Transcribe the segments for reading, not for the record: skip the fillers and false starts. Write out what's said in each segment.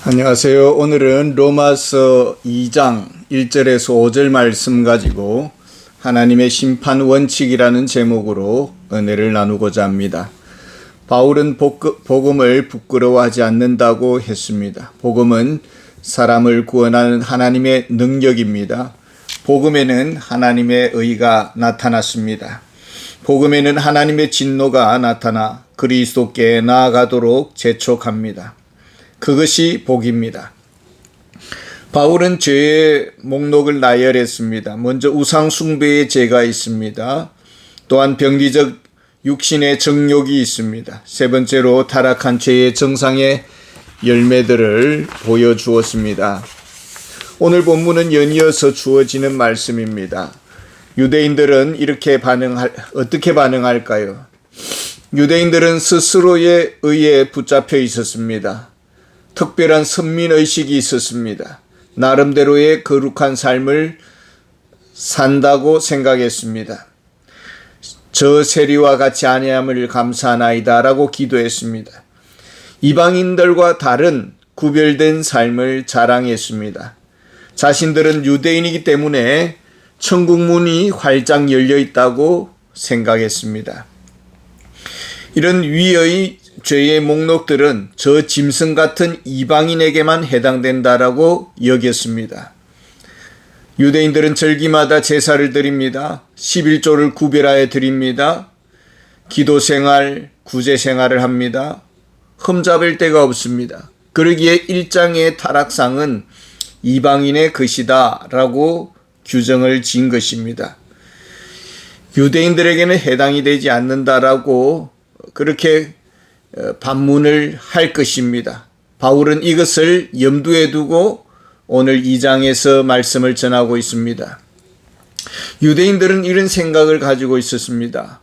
안녕하세요. 오늘은 로마서 2장 1절에서 5절 말씀 가지고 하나님의 심판 원칙이라는 제목으로 은혜를 나누고자 합니다. 바울은 복음을 부끄러워하지 않는다고 했습니다. 복음은 사람을 구원하는 하나님의 능력입니다. 복음에는 하나님의 의가 나타났습니다. 복음에는 하나님의 진노가 나타나 그리스도께 나아가도록 재촉합니다. 그것이 복입니다. 바울은 죄의 목록을 나열했습니다. 먼저 우상 숭배의 죄가 있습니다. 또한 병리적 육신의 정욕이 있습니다. 세 번째로 타락한 죄의 정상의 열매들을 보여주었습니다. 오늘 본문은 연이어서 주어지는 말씀입니다. 유대인들은 어떻게 반응할까요? 유대인들은 스스로의 의에 붙잡혀 있었습니다. 특별한 선민의식이 있었습니다. 나름대로의 거룩한 삶을 산다고 생각했습니다. 저 세리와 같이 아니함을 감사하나이다 라고 기도했습니다. 이방인들과 다른 구별된 삶을 자랑했습니다. 자신들은 유대인이기 때문에 천국 문이 활짝 열려 있다고 생각했습니다. 이런 위의 죄의 목록들은 저 짐승 같은 이방인에게만 해당된다라고 여겼습니다. 유대인들은 절기마다 제사를 드립니다. 11조를 구별하여 드립니다. 기도생활, 구제생활을 합니다. 흠잡을 데가 없습니다. 그러기에 1장의 타락상은 이방인의 것이다 라고 규정을 지은 것입니다. 유대인들에게는 해당이 되지 않는다라고 그렇게 반문을 할 것입니다. 바울은 이것을 염두에 두고 오늘 2장에서 말씀을 전하고 있습니다. 유대인들은 이런 생각을 가지고 있었습니다.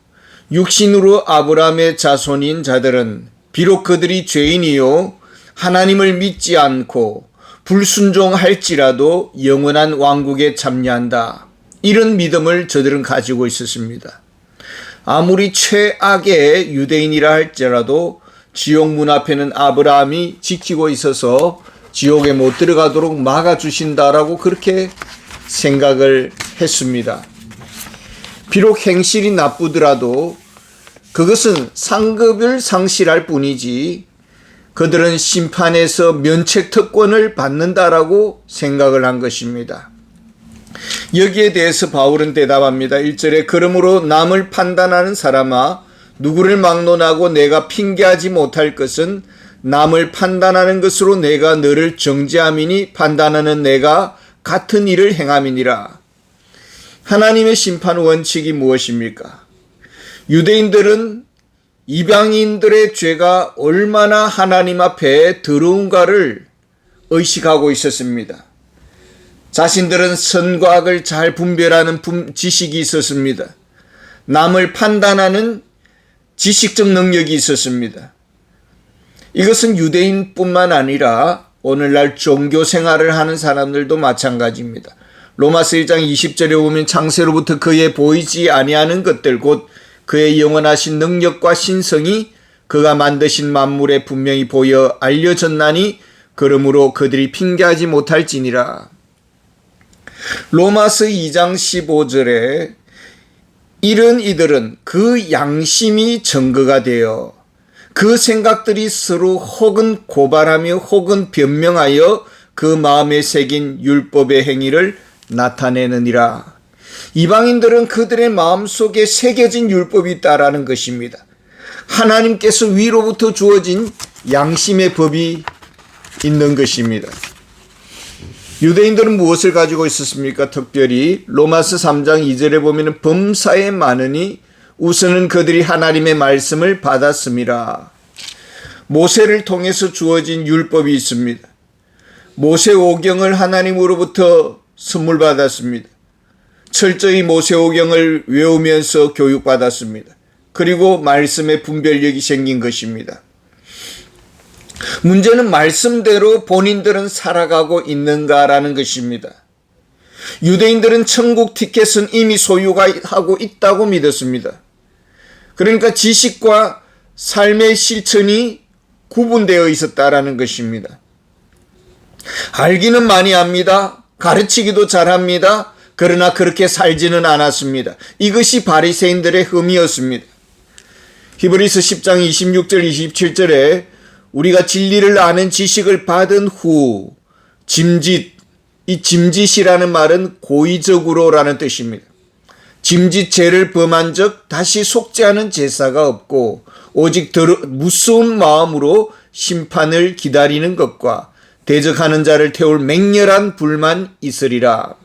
육신으로 아브라함의 자손인 자들은 비록 그들이 죄인이요 하나님을 믿지 않고 불순종할지라도 영원한 왕국에 참여한다. 이런 믿음을 저들은 가지고 있었습니다. 아무리 최악의 유대인이라 할지라도 지옥 문 앞에는 아브라함이 지키고 있어서 지옥에 못 들어가도록 막아주신다라고 그렇게 생각을 했습니다. 비록 행실이 나쁘더라도 그것은 상급을 상실할 뿐이지 그들은 심판에서 면책특권을 받는다라고 생각을 한 것입니다. 여기에 대해서 바울은 대답합니다. 1절에 그러므로 남을 판단하는 사람아 누구를 막론하고 내가 핑계하지 못할 것은 남을 판단하는 것으로 내가 너를 정죄함이니 판단하는 내가 같은 일을 행함이니라. 하나님의 심판 원칙이 무엇입니까? 유대인들은 이방인들의 죄가 얼마나 하나님 앞에 더러운가를 의식하고 있었습니다. 자신들은 선과 악을 잘 분별하는 지식이 있었습니다. 남을 판단하는 지식적 능력이 있었습니다. 이것은 유대인뿐만 아니라 오늘날 종교 생활을 하는 사람들도 마찬가지입니다. 로마서 1장 20절에 보면 창세로부터 그의 보이지 아니하는 것들 곧 그의 영원하신 능력과 신성이 그가 만드신 만물에 분명히 보여 알려졌나니 그러므로 그들이 핑계하지 못할지니라. 로마서 2장 15절에 이런 이들은 그 양심이 증거가 되어 그 생각들이 서로 혹은 고발하며 혹은 변명하여 그 마음에 새긴 율법의 행위를 나타내느니라. 이방인들은 그들의 마음속에 새겨진 율법이 있다라는 것입니다. 하나님께서 위로부터 주어진 양심의 법이 있는 것입니다. 유대인들은 무엇을 가지고 있었습니까? 특별히 로마서 3장 2절에 보면 범사에 많으니 우선은 그들이 하나님의 말씀을 받았음이라. 모세를 통해서 주어진 율법이 있습니다. 모세오경을 하나님으로부터 선물 받았습니다. 철저히 모세오경을 외우면서 교육받았습니다. 그리고 말씀의 분별력이 생긴 것입니다. 문제는 말씀대로 본인들은 살아가고 있는가라는 것입니다. 유대인들은 천국 티켓은 이미 소유하고 있다고 믿었습니다. 그러니까 지식과 삶의 실천이 구분되어 있었다라는 것입니다. 알기는 많이 합니다. 가르치기도 잘합니다. 그러나 그렇게 살지는 않았습니다. 이것이 바리새인들의 흠이었습니다. 히브리서 10장 26절 27절에 우리가 진리를 아는 지식을 받은 후 짐짓, 이 짐짓이라는 말은 고의적으로라는 뜻입니다. 짐짓 죄를 범한 적 다시 속죄하는 제사가 없고 오직 무서운 마음으로 심판을 기다리는 것과 대적하는 자를 태울 맹렬한 불만 있으리라.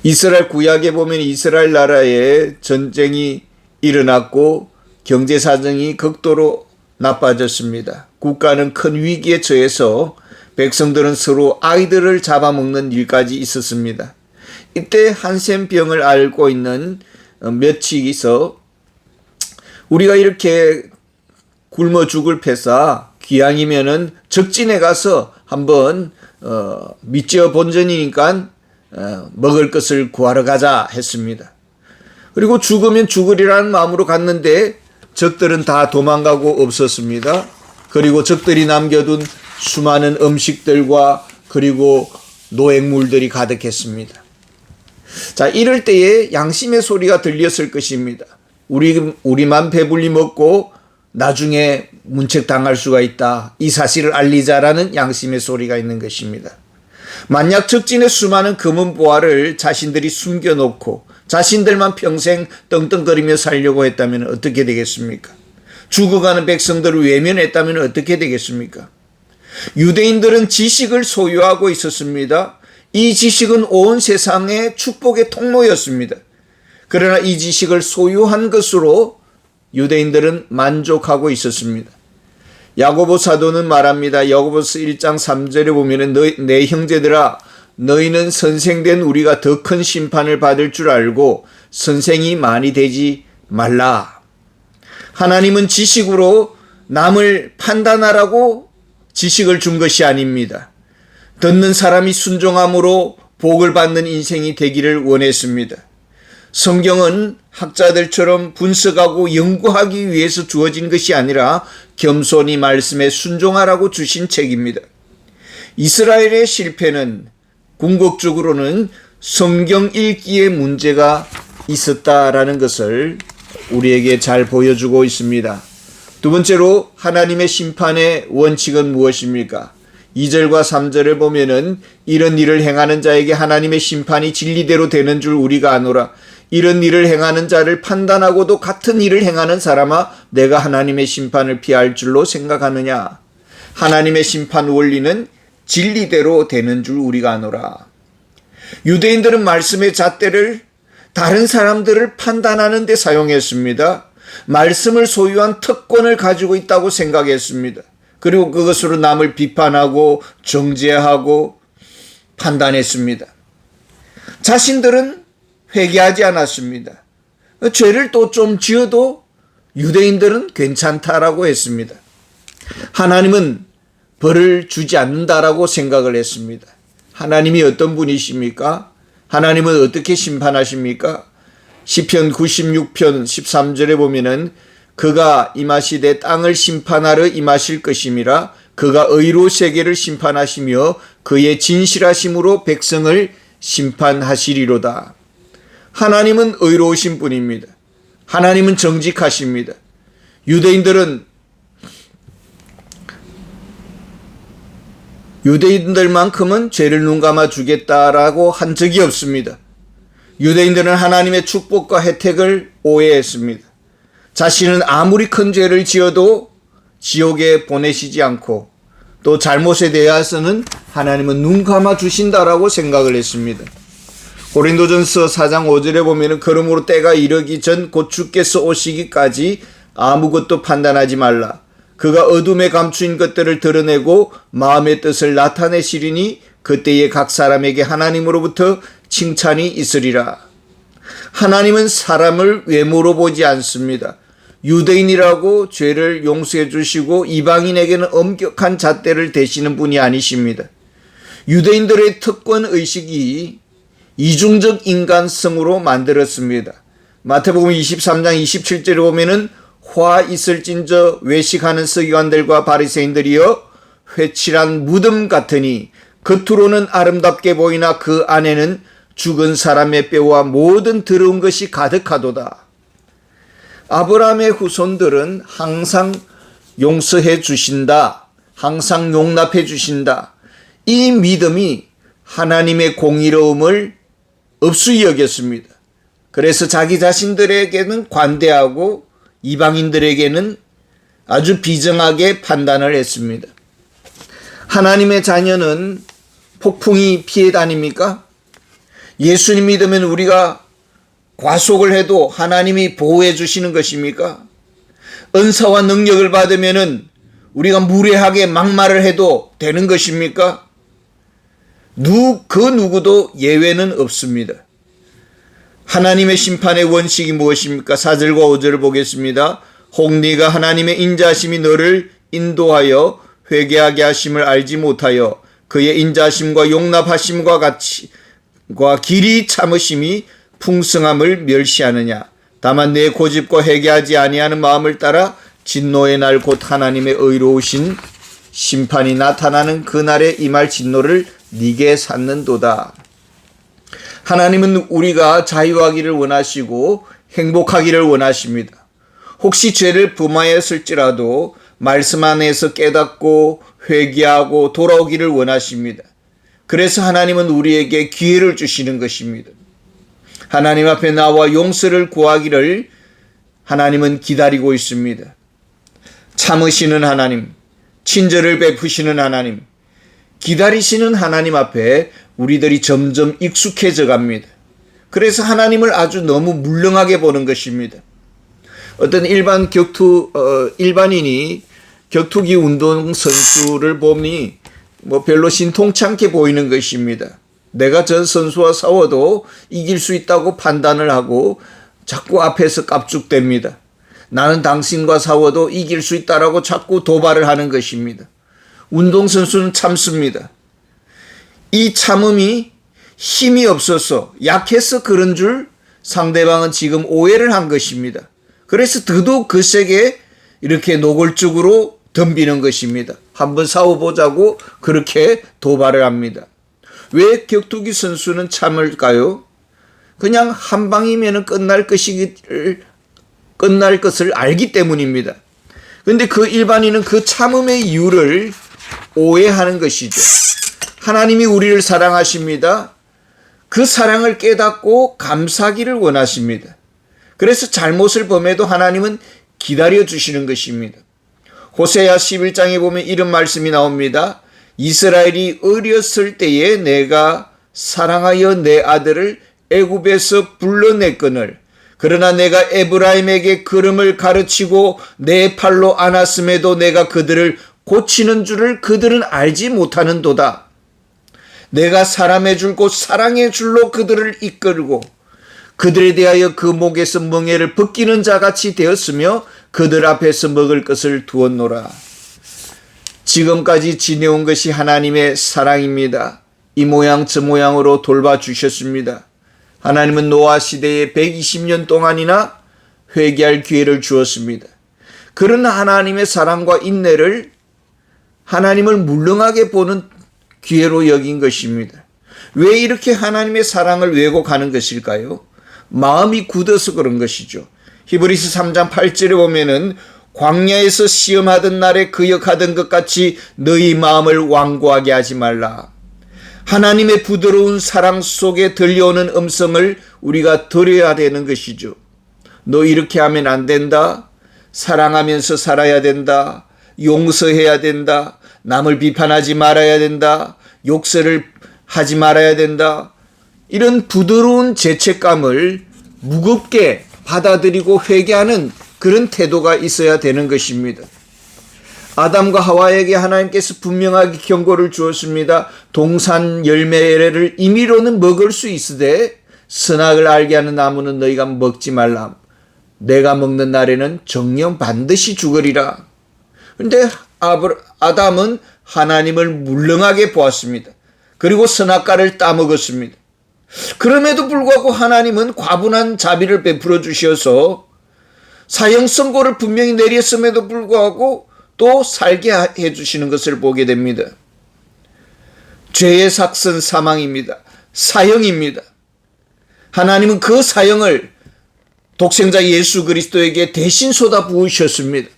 이스라엘 구약에 보면 이스라엘 나라에 전쟁이 일어났고 경제 사정이 극도로 나빠졌습니다. 국가는 큰 위기에 처해서 백성들은 서로 아이들을 잡아먹는 일까지 있었습니다. 이때 한센병을 앓고 있는 몇이서 우리가 이렇게 굶어 죽을 패사 기왕이면은 적진에 가서 한번 밑지어 본전이니까 먹을 것을 구하러 가자 했습니다. 그리고 죽으면 죽으리라는 마음으로 갔는데 적들은 다 도망가고 없었습니다. 그리고 적들이 남겨둔 수많은 음식들과 그리고 노획물들이 가득했습니다. 자, 이럴 때에 양심의 소리가 들렸을 것입니다. 우리만 배불리 먹고 나중에 문책당할 수가 있다. 이 사실을 알리자라는 양심의 소리가 있는 것입니다. 만약 적진의 수많은 금은 보화를 자신들이 숨겨놓고 자신들만 평생 떵떵거리며 살려고 했다면 어떻게 되겠습니까? 죽어가는 백성들을 외면했다면 어떻게 되겠습니까? 유대인들은 지식을 소유하고 있었습니다. 이 지식은 온 세상의 축복의 통로였습니다. 그러나 이 지식을 소유한 것으로 유대인들은 만족하고 있었습니다. 야고보 사도는 말합니다. 야고보서 1장 3절에 보면 내 형제들아 너희는 선생된 우리가 더 큰 심판을 받을 줄 알고 선생이 많이 되지 말라. 하나님은 지식으로 남을 판단하라고 지식을 준 것이 아닙니다. 듣는 사람이 순종함으로 복을 받는 인생이 되기를 원했습니다. 성경은 학자들처럼 분석하고 연구하기 위해서 주어진 것이 아니라 겸손히 말씀에 순종하라고 주신 책입니다. 이스라엘의 실패는 궁극적으로는 성경 읽기에 문제가 있었다라는 것을 우리에게 잘 보여주고 있습니다. 두 번째로 하나님의 심판의 원칙은 무엇입니까? 2절과 3절을 보면은 이런 일을 행하는 자에게 하나님의 심판이 진리대로 되는 줄 우리가 아노라. 이런 일을 행하는 자를 판단하고도 같은 일을 행하는 사람아 내가 하나님의 심판을 피할 줄로 생각하느냐. 하나님의 심판 원리는 진리대로 되는 줄 우리가 아노라. 유대인들은 말씀의 잣대를 다른 사람들을 판단하는 데 사용했습니다. 말씀을 소유한 특권을 가지고 있다고 생각했습니다. 그리고 그것으로 남을 비판하고 정죄하고 판단했습니다. 자신들은 회개하지 않았습니다. 죄를 또 좀 지어도 유대인들은 괜찮다라고 했습니다. 하나님은 벌을 주지 않는다라고 생각을 했습니다. 하나님이 어떤 분이십니까? 하나님은 어떻게 심판하십니까? 시편 96편 13절에 보면은 그가 임하시되 땅을 심판하러 임하실 것임이라. 그가 의로 세계를 심판하시며 그의 진실하심으로 백성을 심판하시리로다. 하나님은 의로우신 분입니다. 하나님은 정직하십니다. 유대인들만큼은 죄를 눈감아 주겠다라고 한 적이 없습니다. 유대인들은 하나님의 축복과 혜택을 오해했습니다. 자신은 아무리 큰 죄를 지어도 지옥에 보내시지 않고 또 잘못에 대해서는 하나님은 눈 감아 주신다라고 생각을 했습니다. 고린도전서 4장 5절에 보면 그러므로 때가 이르기 전 곧 주께서 오시기까지 아무것도 판단하지 말라. 그가 어둠에 감추인 것들을 드러내고 마음의 뜻을 나타내시리니 그때에 각 사람에게 하나님으로부터 칭찬이 있으리라. 하나님은 사람을 외모로 보지 않습니다. 유대인이라고 죄를 용서해 주시고 이방인에게는 엄격한 잣대를 대시는 분이 아니십니다. 유대인들의 특권 의식이 이중적 인간성으로 만들었습니다. 마태복음 23장 27절에 보면은 화 있을진저 외식하는 서기관들과 바리새인들이여 회칠한 무덤 같으니 겉으로는 아름답게 보이나 그 안에는 죽은 사람의 뼈와 모든 더러운 것이 가득하도다. 아브라함의 후손들은 항상 용서해 주신다. 항상 용납해 주신다. 이 믿음이 하나님의 공의로움을 없이 여겼습니다. 그래서 자기 자신들에게는 관대하고 이방인들에게는 아주 비정하게 판단을 했습니다. 하나님의 자녀는 폭풍이 피해 다닙니까? 예수님 믿으면 우리가 과속을 해도 하나님이 보호해 주시는 것입니까? 은사와 능력을 받으면 우리가 무례하게 막말을 해도 되는 것입니까? 그 누구도 예외는 없습니다. 하나님의 심판의 원칙이 무엇입니까? 4절과 5절을 보겠습니다. 혹 네가 하나님의 인자하심이 너를 인도하여 회개하게 하심을 알지 못하여 그의 인자하심과 용납하심과 길이 참으심이 풍성함을 멸시하느냐. 다만 내 고집과 회개하지 아니하는 마음을 따라 진노의 날 곧 하나님의 의로우신 심판이 나타나는 그날에 임할 진노를 네게 샀는도다. 하나님은 우리가 자유하기를 원하시고 행복하기를 원하십니다. 혹시 죄를 범하였을지라도 말씀 안에서 깨닫고 회개하고 돌아오기를 원하십니다. 그래서 하나님은 우리에게 기회를 주시는 것입니다. 하나님 앞에 나와 용서를 구하기를 하나님은 기다리고 있습니다. 참으시는 하나님, 친절을 베푸시는 하나님, 기다리시는 하나님 앞에 우리들이 점점 익숙해져 갑니다. 그래서 하나님을 아주 너무 물렁하게 보는 것입니다. 어떤 일반인이 격투기 운동선수를 보니 별로 신통찮게 보이는 것입니다. 내가 전 선수와 싸워도 이길 수 있다고 판단을 하고 자꾸 앞에서 깝죽댑니다. 나는 당신과 싸워도 이길 수 있다라고 자꾸 도발을 하는 것입니다. 운동선수는 참습니다. 이 참음이 힘이 없어서 약해서 그런 줄 상대방은 지금 오해를 한 것입니다. 그래서 더더욱 거세게 이렇게 노골적으로 덤비는 것입니다. 한번 싸워보자고 그렇게 도발을 합니다. 왜 격투기 선수는 참을까요? 그냥 한 방이면 끝날 것을 알기 때문입니다. 그런데 그 일반인은 그 참음의 이유를 오해하는 것이죠. 하나님이 우리를 사랑하십니다. 그 사랑을 깨닫고 감사하기를 원하십니다. 그래서 잘못을 범해도 하나님은 기다려 주시는 것입니다. 호세아 11장에 보면 이런 말씀이 나옵니다. 이스라엘이 어렸을 때에 내가 사랑하여 내 아들을 애굽에서 불러냈거늘 그러나 내가 에브라임에게 걸음을 가르치고 내 팔로 안았음에도 내가 그들을 고치는 줄을 그들은 알지 못하는도다. 내가 사람의 줄 곧 사랑의 줄로 그들을 이끌고 그들에 대하여 그 목에서 멍에를 벗기는 자같이 되었으며 그들 앞에서 먹을 것을 두었노라. 지금까지 지내온 것이 하나님의 사랑입니다. 이 모양 저 모양으로 돌봐주셨습니다. 하나님은 노아 시대에 120년 동안이나 회개할 기회를 주었습니다. 그런 하나님의 사랑과 인내를 하나님을 물렁하게 보는 기회로 여긴 것입니다. 왜 이렇게 하나님의 사랑을 왜곡하는 것일까요? 마음이 굳어서 그런 것이죠. 히브리서 3장 8절에 보면은 광야에서 시험하던 날에 거역하던 것 같이 너희 마음을 완고하게 하지 말라. 하나님의 부드러운 사랑 속에 들려오는 음성을 우리가 들어야 되는 것이죠. 너 이렇게 하면 안 된다. 사랑하면서 살아야 된다. 용서해야 된다. 남을 비판하지 말아야 된다. 욕설을 하지 말아야 된다. 이런 부드러운 죄책감을 무겁게 받아들이고 회개하는 그런 태도가 있어야 되는 것입니다. 아담과 하와에게 하나님께서 분명하게 경고를 주었습니다. 동산 열매를 임의로는 먹을 수 있으되 선악을 알게 하는 나무는 너희가 먹지 말라. 내가 먹는 날에는 정녕 반드시 죽으리라. 그런데 아담은 하나님을 물렁하게 보았습니다. 그리고 선악과를 따먹었습니다. 그럼에도 불구하고 하나님은 과분한 자비를 베풀어 주셔서 사형 선고를 분명히 내렸음에도 불구하고 또 살게 해주시는 것을 보게 됩니다. 죄의 삭은 사망입니다. 사형입니다. 하나님은 그 사형을 독생자 예수 그리스도에게 대신 쏟아 부으셨습니다.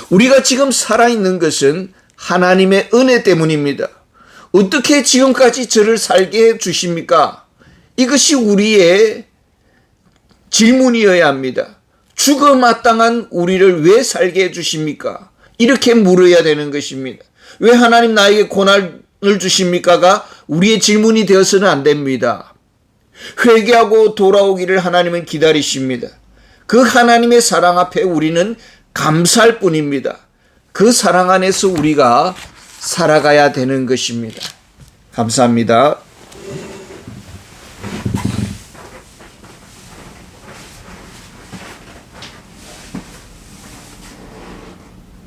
우리가 지금 살아있는 것은 하나님의 은혜 때문입니다. 어떻게 지금까지 저를 살게 해 주십니까? 이것이 우리의 질문이어야 합니다. 죽어 마땅한 우리를 왜 살게 해 주십니까? 이렇게 물어야 되는 것입니다. 왜 하나님 나에게 고난을 주십니까가 우리의 질문이 되어서는 안 됩니다. 회개하고 돌아오기를 하나님은 기다리십니다. 그 하나님의 사랑 앞에 우리는 감사할 뿐입니다. 그 사랑 안에서 우리가 살아가야 되는 것입니다. 감사합니다.